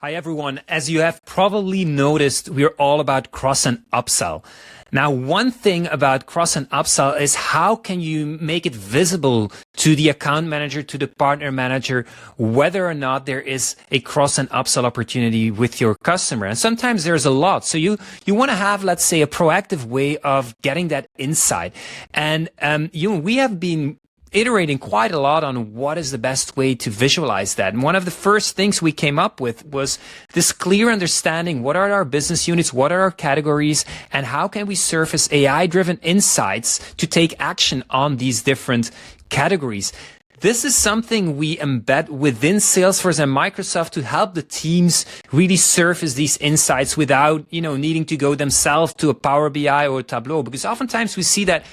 Hi everyone. As you have probably noticed, we're all about cross and upsell. Now, one thing about cross and upsell is how can you make it visible to the account manager, to the partner manager, whether or not there is a cross and upsell opportunity with your customer. And sometimes there's a lot. So you want to have, let's say, a proactive way of getting that insight. And we have been iterating quite a lot on what is the best way to visualize that. And one of the first things we came up with was this clear understanding. What are our business units? What are our categories? And how can we surface AI-driven insights to take action on these different categories? This is something we embed within Salesforce and Microsoft to help the teams really surface these insights without, needing to go themselves to a Power BI or a Tableau, because oftentimes we see that,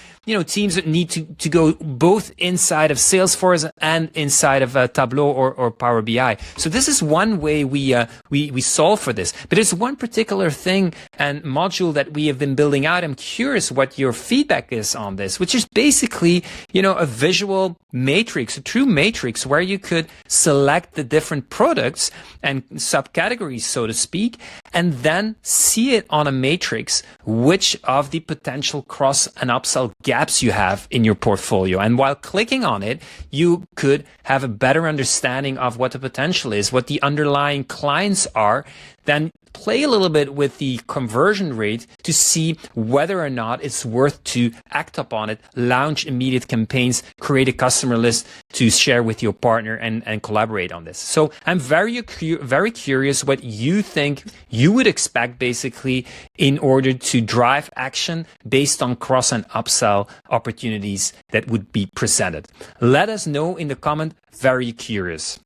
teams that need to go both inside of Salesforce and inside of Tableau or Power BI. So this is one way we solve for this. But there's one particular thing and module that we have been building out. I'm curious what your feedback is on this, which is basically, a visual matrix, a true matrix where you could select the different products and subcategories, so to speak, and then see it on a matrix, which of the potential cross and upsell gaps you have in your portfolio. And while clicking on it, you could have a better understanding of what the potential is, what the underlying clients are, then play a little bit with the conversion rate to see whether or not it's worth to act upon it, launch immediate campaigns, create a customer list to share with your partner and collaborate on this. So I'm very curious what you think you would expect basically in order to drive action based on cross and upsell opportunities that would be presented. Let us know in the comment. Very curious.